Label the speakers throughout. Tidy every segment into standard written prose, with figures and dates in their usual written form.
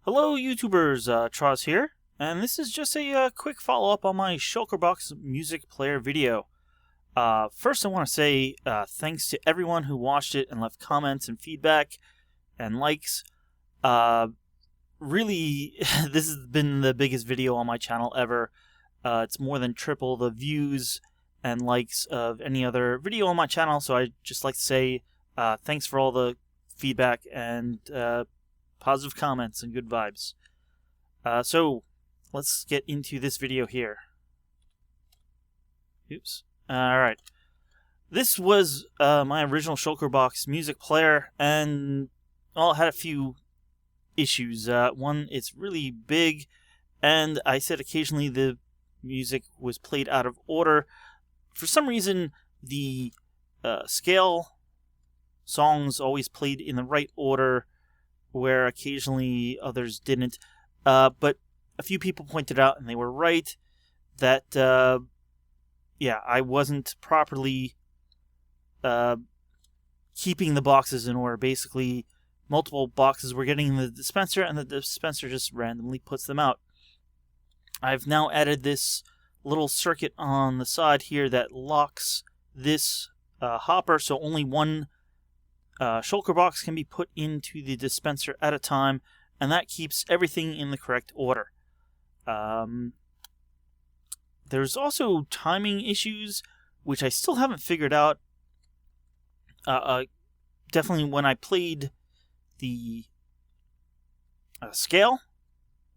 Speaker 1: Hello YouTubers, Troz here, and this is just a quick follow-up on my Shulker Box Music Player video. First I want to say thanks to everyone who watched it and left comments and feedback and likes. Really, this has been the biggest video on my channel ever. It's more than triple the views and likes of any other video on my channel, so I'd just like to say thanks for all the feedback and positive comments and good vibes. So let's get into this video here. Oops. Alright. This was my original Shulker Box Music Player, and well, it had a few issues. One, it's really big, and I said occasionally the music was played out of order. For some reason, the scale songs always played in the right order, where occasionally others didn't. But a few people pointed out, and they were right, that, yeah, I wasn't properly keeping the boxes in order. Basically, multiple boxes were getting in the dispenser, and the dispenser just randomly puts them out. I've now added this little circuit on the side here that locks this hopper, so only one Shulker box can be put into the dispenser at a time, and that keeps everything in the correct order. There's also timing issues, which I still haven't figured out. Definitely when I played the scale,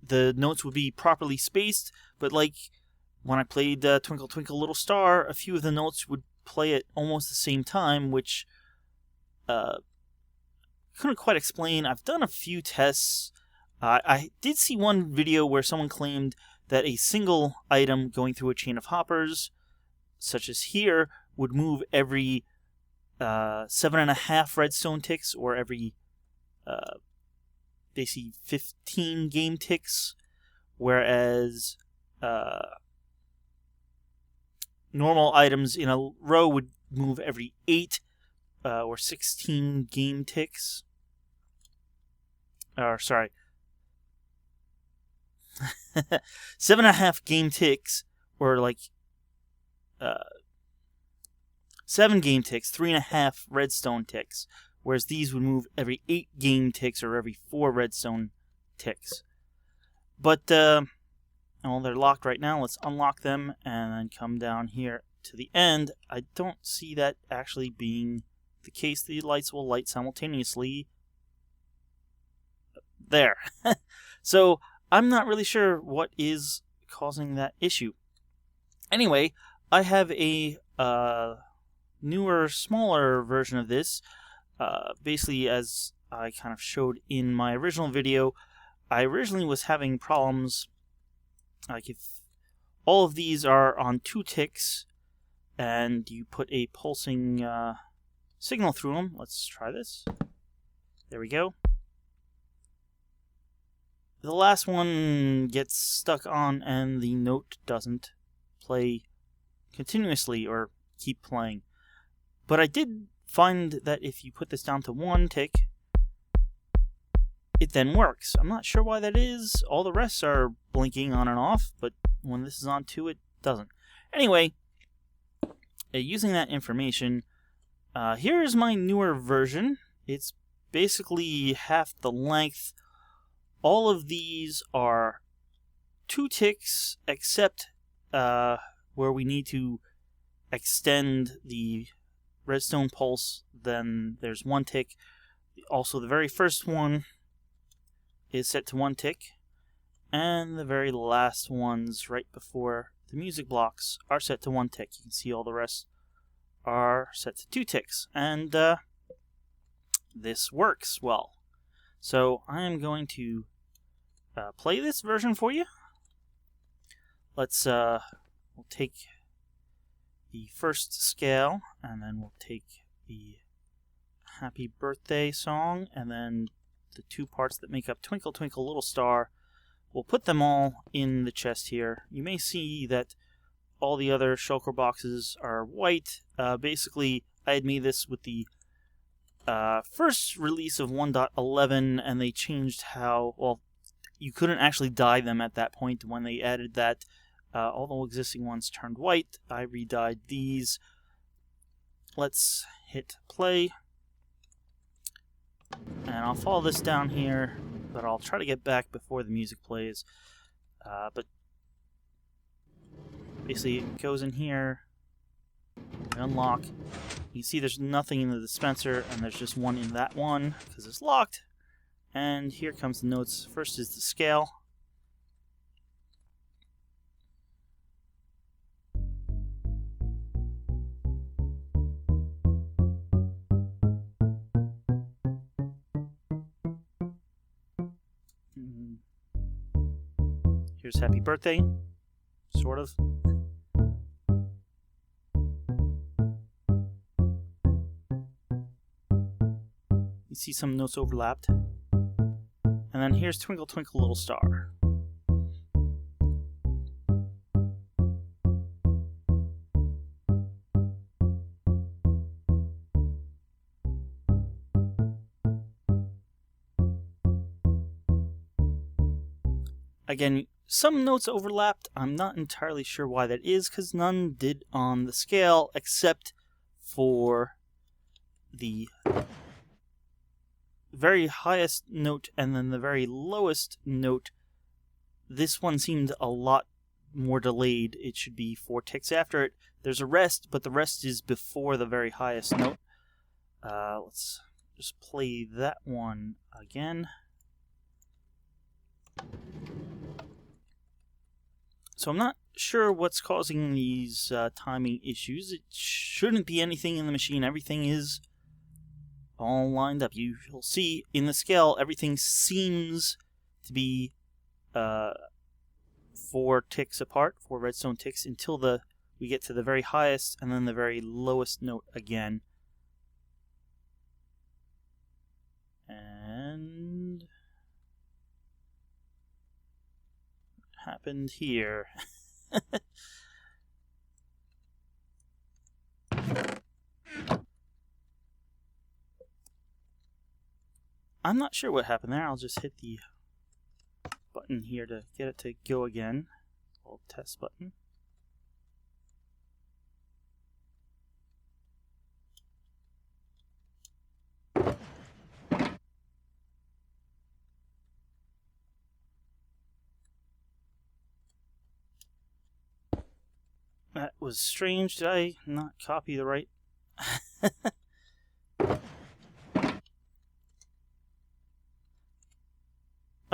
Speaker 1: the notes would be properly spaced, but like when I played Twinkle Twinkle Little Star, a few of the notes would play at almost the same time, which couldn't quite explain. I've done a few tests. I did see one video where someone claimed that a single item going through a chain of hoppers, such as here, would move every 7.5 redstone ticks, or every basically 15 game ticks, whereas normal items in a row would move every 8 or 16 game ticks. Or, sorry. 7.5 game ticks, or like 7 game ticks, 3.5 redstone ticks, whereas these would move every 8 game ticks or every 4 redstone ticks. But, well, they're locked right now. Let's unlock them and then come down here to the end. I don't see that actually being the case. The lights will light simultaneously. There. So I'm not really sure what is causing that issue. Anyway, I have a newer, smaller version of this. Basically, as I kind of showed in my original video, I originally was having problems, like if all of these are on 2 ticks and you put a pulsing signal through them. Let's try this. There we go. The last one gets stuck on and the note doesn't play continuously or keep playing. But I did find that if you put this down to 1 tick, it then works. I'm not sure why that is. All the rest are blinking on and off, but when this is on 2, it doesn't. Anyway, using that information, here is my newer version. It's basically half the length. All of these are 2 ticks, except where we need to extend the redstone pulse, then there's 1 tick. Also, the very first one is set to 1 tick, and the very last ones right before the music blocks are set to 1 tick. You can see all the rest are set to 2 ticks, and this works well. So I am going to play this version for you. Let's we'll take the first scale, and then we'll take the Happy Birthday song, and then the 2 parts that make up Twinkle Twinkle Little Star. We'll put them all in the chest here. You may see that all the other Shulker boxes are white. Basically, I had made this with the first release of 1.11, and they changed how, well, you couldn't actually dye them at that point when they added that. All the existing ones turned white. I re-dyed these. Let's hit play. And I'll follow this down here, but I'll try to get back before the music plays. But basically it goes in here, unlock. You see there's nothing in the dispenser, and there's just one in that one because it's locked. And here comes the notes. First is the scale. Here's happy birthday, sort of. You see some notes overlapped. And then here's Twinkle Twinkle Little Star. Again, some notes overlapped. I'm not entirely sure why that is, because none did on the scale except for the very highest note and then the very lowest note. This one seemed a lot more delayed. It should be 4 ticks after it. There's a rest, but the rest is before the very highest note. Let's just play that one again. So I'm not sure what's causing these timing issues. It shouldn't be anything in the machine. Everything is all lined up. You'll see in the scale, everything seems to be 4 ticks apart, 4 redstone ticks, until we get to the very highest and then the very lowest note again. And what happened here? I'm not sure what happened there. I'll just hit the button here to get it to go again. Old test button. That was strange. Did I not copy the right?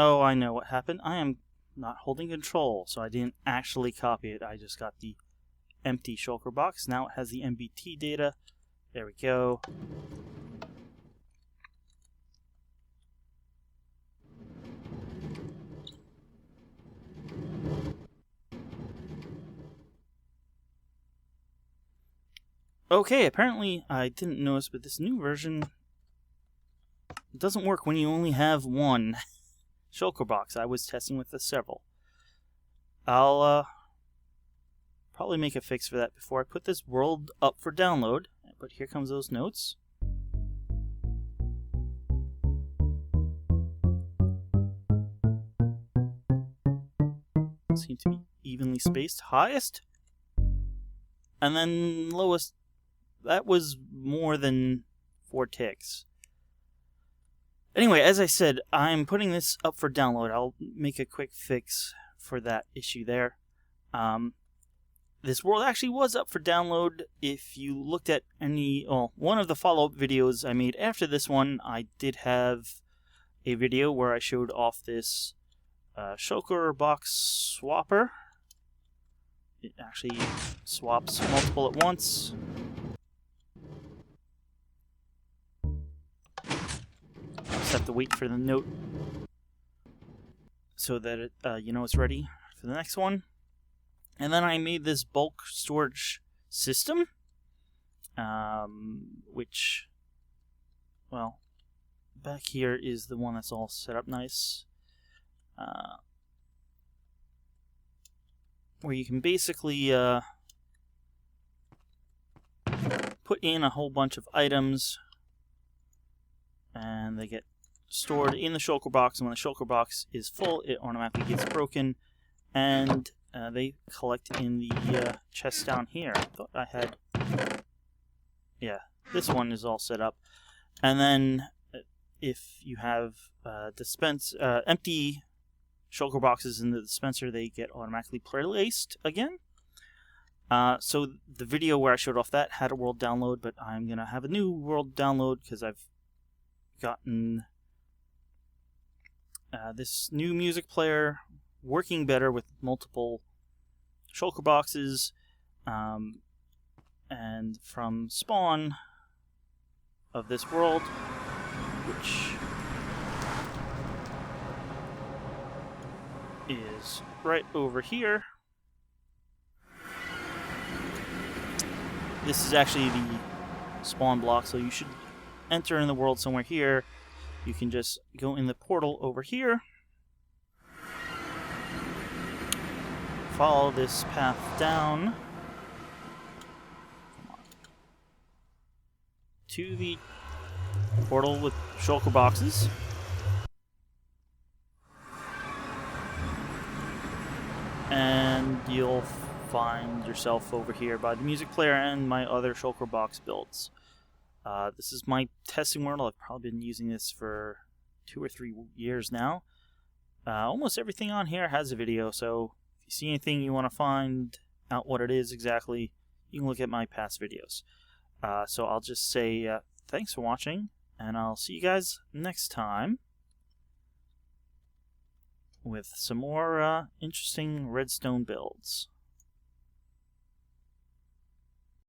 Speaker 1: Oh, I know what happened. I am not holding control, so I didn't actually copy it. I just got the empty shulker box. Now it has the MBT data. There we go. Okay, apparently I didn't notice, but this new version doesn't work when you only have one shulker box. I was testing with the several. I'll probably make a fix for that before I put this world up for download. But here comes those notes. Seem to be evenly spaced. Highest, and then lowest. That was more than 4 ticks. Anyway, as I said, I'm putting this up for download. I'll make a quick fix for that issue there. This world actually was up for download. If you looked at one of the follow-up videos I made after this one, I did have a video where I showed off this Shulker Box swapper. It actually swaps multiple at once. Just have to wait for the note so that it, it's ready for the next one. And then I made this bulk storage system, which, well, back here is the one that's all set up nice, where you can basically put in a whole bunch of items, and they get stored in the shulker box, and when the shulker box is full, it automatically gets broken, and they collect in the chest down here. I thought I had... Yeah, this one is all set up. And then if you have empty shulker boxes in the dispenser, they get automatically placed again. So the video where I showed off that had a world download, but I'm going to have a new world download because I've gotten this new music player working better with multiple shulker boxes, and from spawn of this world, which is right over here. This is actually the spawn block, so you should enter in the world somewhere here. You can just go in the portal over here, follow this path down to the portal with shulker boxes. And you'll find yourself over here by the music player and my other shulker box builds. This is my testing world. I've probably been using this for 2 or 3 years now. Almost everything on here has a video, so if you see anything you want to find out what it is exactly, you can look at my past videos. So I'll just say thanks for watching, and I'll see you guys next time with some more interesting redstone builds.